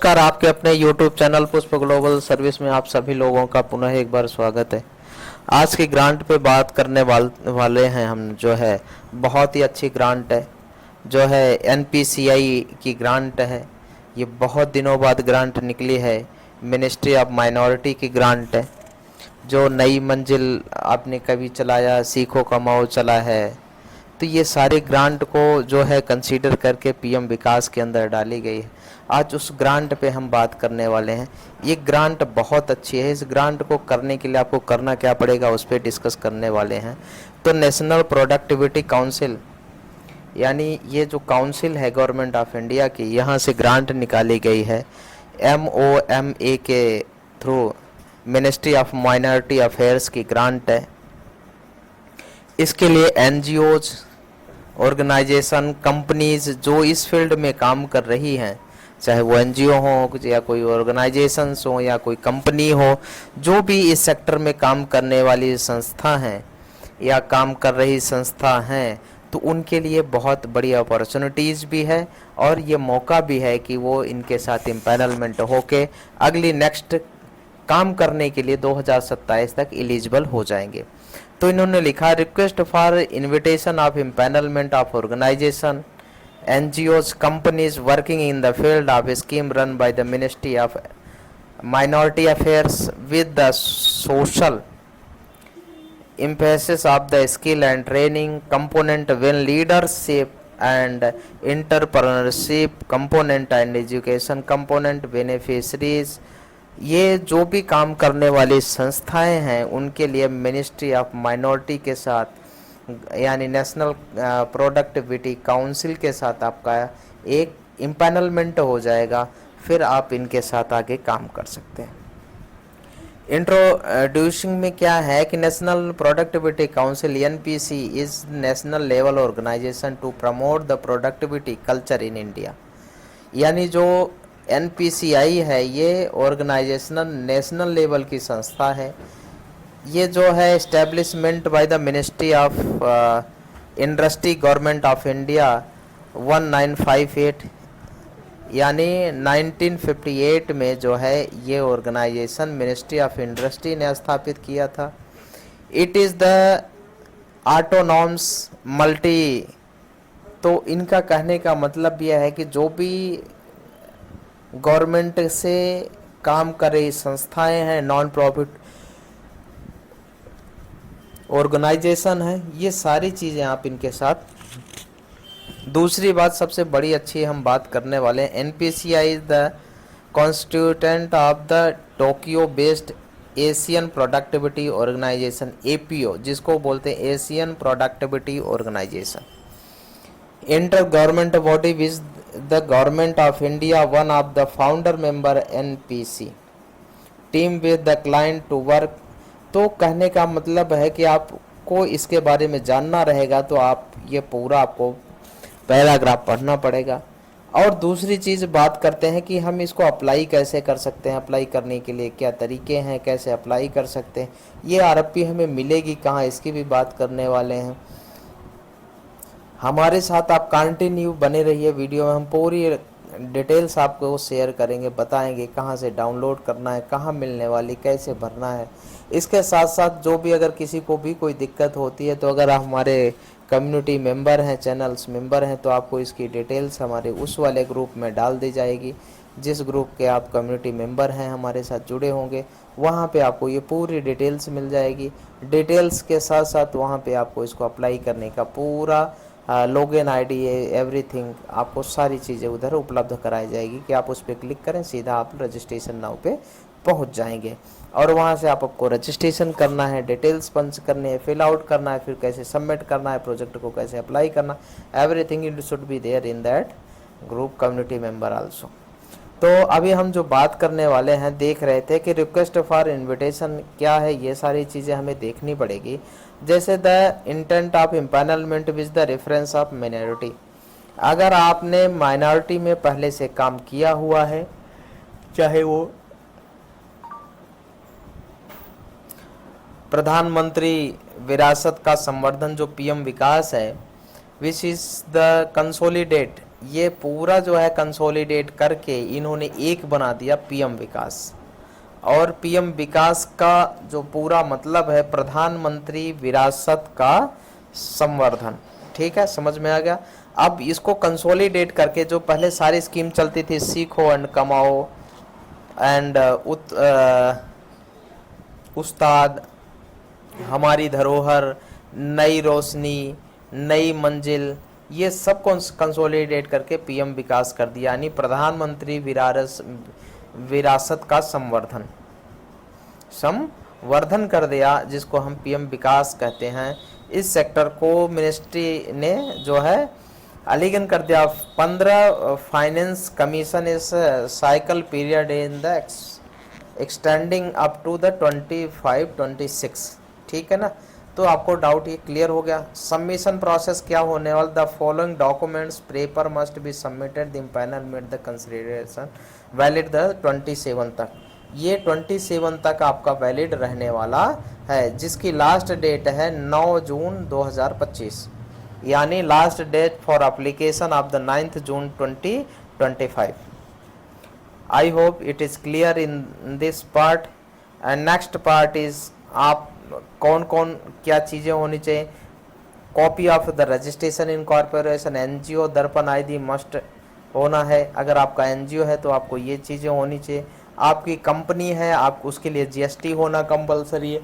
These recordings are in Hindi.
नमस्कार, आपके अपने YouTube चैनल पुष्प ग्लोबल सर्विस में आप सभी लोगों का पुनः एक बार स्वागत है। आज की ग्रांट पे बात करने वाले हैं हम, जो है बहुत ही अच्छी ग्रांट है, जो है NPCI की ग्रांट है। ये बहुत दिनों बाद ग्रांट निकली है। मिनिस्ट्री ऑफ माइनॉरिटी की ग्रांट है। जो नई मंजिल आपने कभी चलाया, सीखो कमाओ चला है, तो ये सारे ग्रांट को जो है कंसीडर करके PM विकास के अंदर डाली गई है। आज उस ग्रांट पे हम बात करने वाले हैं। ये ग्रांट बहुत अच्छी है। इस ग्रांट को करने के लिए आपको करना क्या पड़ेगा, उस पर डिस्कस करने वाले हैं। तो नेशनल प्रोडक्टिविटी काउंसिल, यानी ये जो काउंसिल है गवर्नमेंट ऑफ इंडिया की, यहाँ से ग्रांट निकाली गई है। MOMA के through ministry of minority affairs की ग्रांट है। इसके लिए NGOs, ऑर्गेनाइजेशन, कंपनीज जो इस फील्ड में काम कर रही हैं, चाहे वो NGO हो या कोई ऑर्गेनाइजेशंस हो या कोई कंपनी हो, जो भी इस सेक्टर में काम करने वाली संस्था हैं या काम कर रही संस्था हैं, तो उनके लिए बहुत बड़ी अपॉर्चुनिटीज़ भी है और ये मौका भी है कि वो इनके साथ इम्पैनलमेंट होके अगली नेक्स्ट काम करने के लिए 2027 तक एलिजिबल हो जाएंगे। तो इन्होंने लिखा, request for invitation of empanelment of organisation, NGOs, companies working in the field of a scheme run by the Ministry of Minority Affairs with the social emphasis of the skill and training component when leadership and entrepreneurship component and education component beneficiaries। ये जो भी काम करने वाली संस्थाएं हैं उनके लिए मिनिस्ट्री ऑफ माइनॉरिटी के साथ यानी नेशनल प्रोडक्टिविटी काउंसिल के साथ आपका एक इम्पैनलमेंट हो जाएगा, फिर आप इनके साथ आगे काम कर सकते हैं। इंट्रोड्यूसिंग में क्या है कि national productivity council NPC is national level organisation to promote the productivity culture in India. यानी जो NPCI है ये ऑर्गेनाइजेशनल नेशनल लेवल की संस्था है। ये जो है establishment bye the ministry of industry government of India 1958, यानी 1958 में जो है ये ऑर्गेनाइजेशन मिनिस्ट्री ऑफ इंडस्ट्री ने स्थापित किया था। It is the autonomous multi, तो इनका कहने का मतलब यह है कि जो भी गवर्नमेंट से काम कर रही संस्थाएं हैं, नॉन प्रॉफिट ऑर्गेनाइजेशन है, ये सारी चीज़ें आप इनके साथ। दूसरी बात सबसे बड़ी अच्छी हम बात करने वाले हैं, NPCI is the constituent of the Tokyo based Asian productivity organisation APO, जिसको बोलते हैं Asian productivity organisation. Inter government body which the government of India one of the founder member NPC team with the client to work. तो कहने का मतलब है कि आपको इसके बारे में जानना रहेगा तो आप ये पूरा आपको पैराग्राफ पढ़ना पड़ेगा। और दूसरी चीज़ बात करते हैं कि हम इसको अप्लाई कैसे कर सकते हैं, अप्लाई करने के लिए क्या तरीके हैं, कैसे अप्लाई कर सकते हैं, ये RFP हमें मिलेगी कहाँ, इसकी भी बात करने वाले हैं। हमारे साथ आप कंटिन्यू बने रहिए वीडियो में, हम पूरी डिटेल्स आपको शेयर करेंगे, बताएंगे कहाँ से डाउनलोड करना है, कहाँ मिलने वाली, कैसे भरना है। इसके साथ साथ जो भी अगर किसी को भी कोई दिक्कत होती है तो अगर आप हमारे कम्युनिटी मेंबर हैं, चैनल्स मेंबर हैं, तो आपको इसकी डिटेल्स हमारे उस वाले ग्रुप में डाल दी जाएगी। जिस ग्रुप के आप कम्युनिटी मेंबर हैं, हमारे साथ जुड़े होंगे, वहाँ पे आपको ये पूरी डिटेल्स मिल जाएगी। डिटेल्स के साथ साथ वहाँ पे आपको इसको अप्लाई करने का पूरा लॉगिन ID एवरीथिंग, आपको सारी चीज़ें उधर उपलब्ध कराई जाएगी कि आप उस पर क्लिक करें, सीधा आप रजिस्ट्रेशन नाउ पे पहुंच जाएंगे। और वहां से आपको रजिस्ट्रेशन करना है, डिटेल्स पंच करने हैं, फिल आउट करना है, फिर कैसे सबमिट करना है, प्रोजेक्ट को कैसे अप्लाई करना, everything it should be there in that group community member also. तो अभी हम जो बात करने वाले हैं, देख रहे थे कि रिक्वेस्ट फॉर इन्विटेशन क्या है, ये सारी चीज़ें हमें देखनी पड़ेगी। जैसे the intent of empanelment with the reference of minority, अगर आपने माइनॉरिटी में पहले से काम किया हुआ है, चाहे वो प्रधानमंत्री विरासत का संवर्धन जो PM विकास है, विच इज़ द कंसोलिडेट ये पूरा जो है कंसोलिडेट करके इन्होंने एक बना दिया पीएम विकास। और पीएम विकास का जो पूरा मतलब है प्रधानमंत्री विरासत का संवर्धन। ठीक है, समझ में आ गया। अब इसको कंसोलिडेट करके जो पहले सारी स्कीम चलती थी, सीखो एंड कमाओ एंड उस्ताद, हमारी धरोहर, नई रोशनी, नई मंजिल, ये सब को कंसोलिडेट करके पीएम विकास कर दिया, यानी प्रधानमंत्री विरासत का संवर्धन कर दिया, जिसको हम पीएम विकास कहते हैं। इस सेक्टर को मिनिस्ट्री ने जो है अलीगन कर दिया। 15 फाइनेंस कमीशन इस cycle period in the extending up to the 25-26। ठीक है ना, तो आपको डाउट ये क्लियर हो गया। सबमिशन प्रोसेस क्या होने वाला, the following documents paper must be submitted, the empanel made the consideration valid the 27 तक। ये 27 तक आपका वैलिड रहने वाला है, जिसकी लास्ट डेट है 9 जून 2025, यानी last date for application of the 9 June 2025। I hope it is clear in this part. And next part is, आप कौन कौन क्या चीज़ें होनी चाहिए। Copy of the registration in corporation, NGO Darpan ID must होना है। अगर आपका एनजीओ है तो आपको ये चीज़ें होनी चाहिए। आपकी कंपनी है, आप उसके लिए जीएसटी होना कंपलसरी है,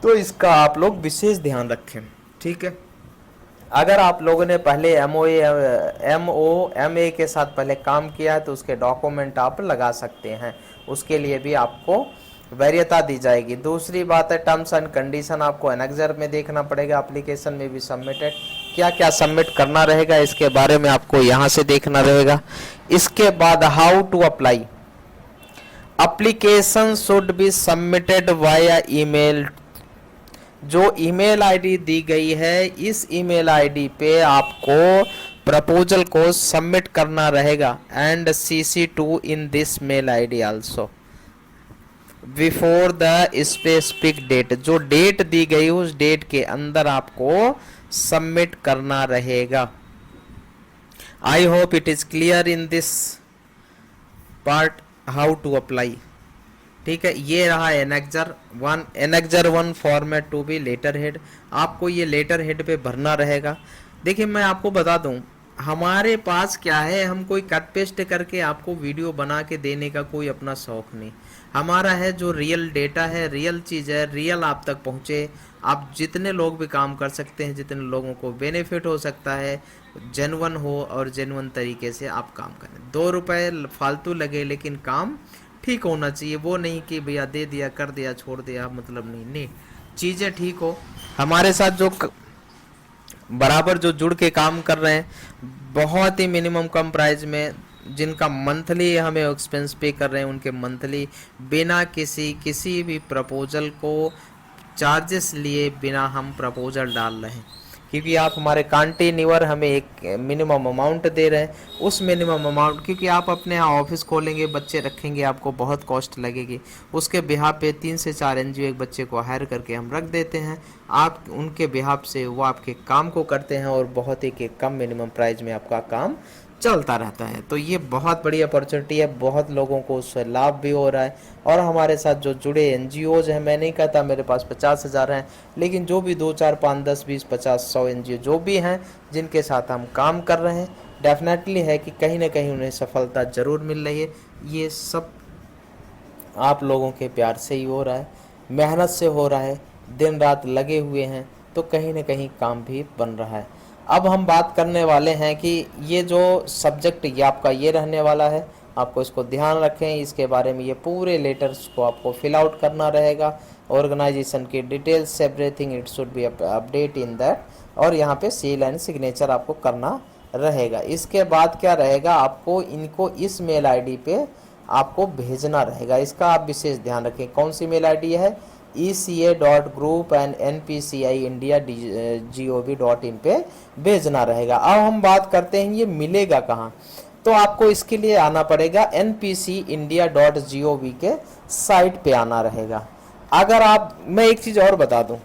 तो इसका आप लोग विशेष ध्यान रखें। ठीक है, अगर आप लोगों ने पहले एमओएमए के साथ पहले काम किया है तो उसके डॉक्यूमेंट आप लगा सकते हैं, उसके लिए भी आपको वैधता दी जाएगी। दूसरी बात है टर्म्स एंड कंडीशन, आपको एनेक्सर में देखना पड़ेगा। एप्लीकेशन में भी सबमिटेड क्या क्या सबमिट करना रहेगा, इसके बारे में आपको यहाँ से देखना रहेगा। इसके बाद how to apply, application should be submitted via email. जो ईमेल आईडी दी गई है, इस ईमेल आईडी पे आपको प्रपोजल को सबमिट करना रहेगा। And CC to in this mail ID also before the specific date, जो डेट दी गई उस डेट के अंदर आपको सबमिट करना रहेगा। I hope it is clear in this part how to apply. ठीक है, ये रहा annexure 1। Annexure 1 format to be letter head, आपको ये लेटर हेड पे भरना रहेगा। देखिए मैं आपको बता दूं, हमारे पास क्या है, हम कोई कट पेस्ट करके आपको वीडियो बना के देने का कोई अपना शौक नहीं। हमारा है जो रियल डेटा है, रियल चीज़ है, रियल आप तक पहुँचे। आप जितने लोग भी काम कर सकते हैं, जितने लोगों को बेनिफिट हो सकता है, जेन्युइन हो और जेन्युइन तरीके से आप काम करें। 2 रुपए फालतू लगे लेकिन काम ठीक होना चाहिए। वो नहीं कि भैया दे दिया, कर दिया, छोड़ दिया, मतलब नहीं, चीज़ें ठीक हो। हमारे साथ जो बराबर जो जुड़ के काम कर रहे हैं, बहुत ही मिनिमम कम प्राइस में, जिनका मंथली हमें एक्सपेंस पे कर रहे हैं, उनके मंथली बिना किसी भी प्रपोजल को चार्जेस लिए बिना हम प्रपोजल डाल रहे हैं। क्योंकि आप हमारे कंटिन्यूअर हमें एक मिनिमम अमाउंट दे रहे हैं। उस मिनिमम अमाउंट, क्योंकि आप अपने यहाँ ऑफिस खोलेंगे, बच्चे रखेंगे, आपको बहुत कॉस्ट लगेगी। उसके बिहाफ पे 3 से 4 एनजीओ एक बच्चे को हायर करके हम रख देते हैं। आप उनके बिहाफ से वो आपके काम को करते हैं और बहुत ही के कम मिनिमम प्राइस में आपका काम चलता रहता है। तो ये बहुत बड़ी अपॉर्चुनिटी है, बहुत लोगों को उससे लाभ भी हो रहा है। और हमारे साथ जो जुड़े एनजीओज हैं, मैं नहीं कहता मेरे पास 50,000 हैं, लेकिन जो भी 2, 4, 5, 10, 20, 50, 100 एनजीओ जो भी हैं जिनके साथ हम काम कर रहे हैं, डेफिनेटली है कि कहीं ना कहीं उन्हें सफलता ज़रूर मिल रही है। ये सब आप लोगों के प्यार से ही हो रहा है, मेहनत से हो रहा है, दिन रात लगे हुए हैं, तो कहीं ना कहीं काम भी बन रहा है। अब हम बात करने वाले हैं कि ये जो सब्जेक्ट ये आपका ये रहने वाला है, आपको इसको ध्यान रखें। इसके बारे में ये पूरे लेटर्स को आपको फिल आउट करना रहेगा। ऑर्गेनाइजेशन की details, everything it should B update in that, और यहाँ पे सील एंड सिग्नेचर आपको करना रहेगा। इसके बाद क्या रहेगा, आपको इनको इस मेल आईडी पे आपको भेजना रहेगा। इसका आप विशेष ध्यान रखें। कौन सी मेल आईडी है, eca.group@npci.india.gov.in पे भेजना रहेगा। अब हम बात करते हैं ये मिलेगा कहाँ। तो आपको इसके लिए आना पड़ेगा npcindia.gov के साइट पे आना रहेगा। अगर आप, मैं एक चीज़ और बता दूं,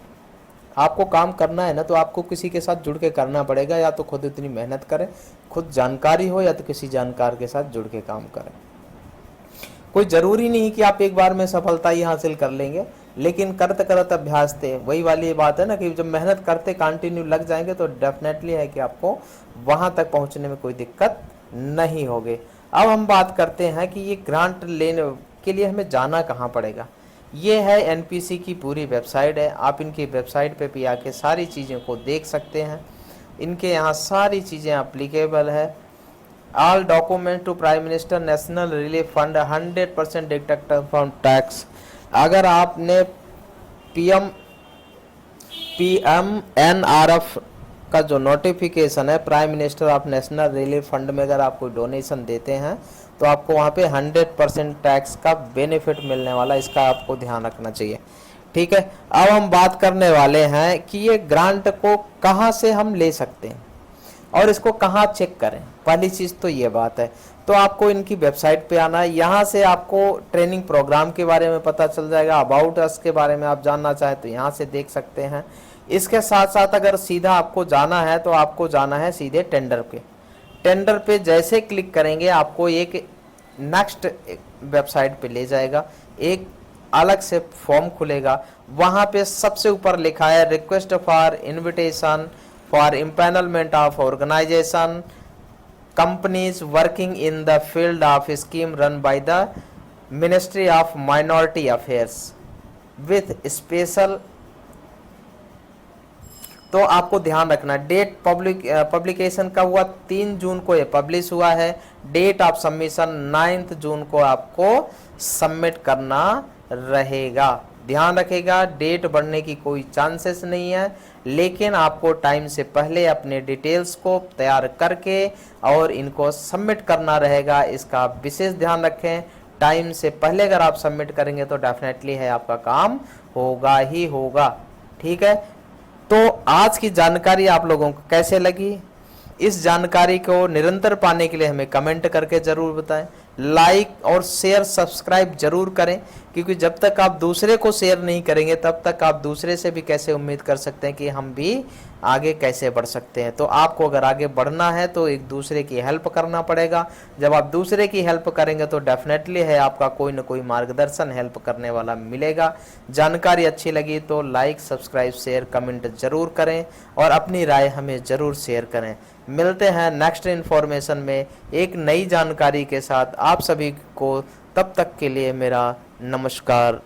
आपको काम करना है ना, तो आपको किसी के साथ जुड़ के करना पड़ेगा, या तो खुद इतनी मेहनत करें, खुद जानकारी हो, या तो किसी जानकार के साथ जुड़ के काम करें। कोई ज़रूरी नहीं कि आप एक बार में सफलता ही हासिल कर लेंगे, लेकिन करते करते अभ्यास थे, वही वाली बात है ना कि जब मेहनत करते कंटिन्यू लग जाएंगे तो डेफिनेटली है कि आपको वहाँ तक पहुँचने में कोई दिक्कत नहीं होगी। अब हम बात करते हैं कि ये ग्रांट लेने के लिए हमें जाना कहाँ पड़ेगा। ये है एनपीसी की पूरी वेबसाइट है, आप इनकी वेबसाइट पे भी आके सारी चीज़ों को देख सकते हैं। इनके यहाँ सारी चीज़ें अप्लीकेबल है। All document to prime minister national relief fund 100% deducted from tax. अगर आपने PMNRF का जो नोटिफिकेशन है, prime minister of national relief fund में अगर आप कोई डोनेशन देते हैं तो आपको वहाँ पे 100% टैक्स का बेनिफिट मिलने वाला, इसका आपको ध्यान रखना चाहिए। ठीक है, अब हम बात करने वाले हैं कि ये ग्रांट को कहाँ से हम ले सकते हैं और इसको कहाँ चेक करें। पहली चीज़ तो ये बात है, तो आपको इनकी वेबसाइट पे आना है। यहाँ से आपको ट्रेनिंग प्रोग्राम के बारे में पता चल जाएगा, अबाउट अस के बारे में आप जानना चाहें तो यहाँ से देख सकते हैं। इसके साथ साथ अगर सीधा आपको जाना है तो आपको जाना है सीधे टेंडर पे। टेंडर पे जैसे क्लिक करेंगे आपको एक नेक्स्ट वेबसाइट पे ले जाएगा, एक अलग से फॉर्म खुलेगा। वहाँ पे सबसे ऊपर लिखा है request for invitation for empanelment of organisation companies working in the field of scheme run by the ministry of minority affairs with special. तो आपको ध्यान रखना, डेट पब्लिकेशन का हुआ 3 जून को ये पब्लिश हुआ है। डेट ऑफ सबमिशन 9 जून को आपको सबमिट करना रहेगा। ध्यान रखेगा, डेट बढ़ने की कोई चांसेस नहीं है, लेकिन आपको टाइम से पहले अपने डिटेल्स को तैयार करके और इनको सबमिट करना रहेगा। इसका विशेष ध्यान रखें, टाइम से पहले अगर आप सबमिट करेंगे तो डेफिनेटली है आपका काम होगा ही होगा। ठीक है, तो आज की जानकारी आप लोगों को कैसे लगी? इस जानकारी को निरंतर पाने के लिए हमें कमेंट करके ज़रूर बताएं, लाइक और शेयर सब्सक्राइब जरूर करें, क्योंकि जब तक आप दूसरे को शेयर नहीं करेंगे तब तक आप दूसरे से भी कैसे उम्मीद कर सकते हैं कि हम भी आगे कैसे बढ़ सकते हैं। तो आपको अगर आगे बढ़ना है तो एक दूसरे की हेल्प करना पड़ेगा। जब आप दूसरे की हेल्प करेंगे तो डेफिनेटली है आपका कोई ना कोई मार्गदर्शन हेल्प करने वाला मिलेगा। जानकारी अच्छी लगी तो लाइक सब्सक्राइब शेयर कमेंट जरूर करें और अपनी राय हमें ज़रूर शेयर करें। मिलते हैं नेक्स्ट इन्फॉर्मेशन में एक नई जानकारी के साथ आप सभी को। तब तक के लिए मेरा नमस्कार।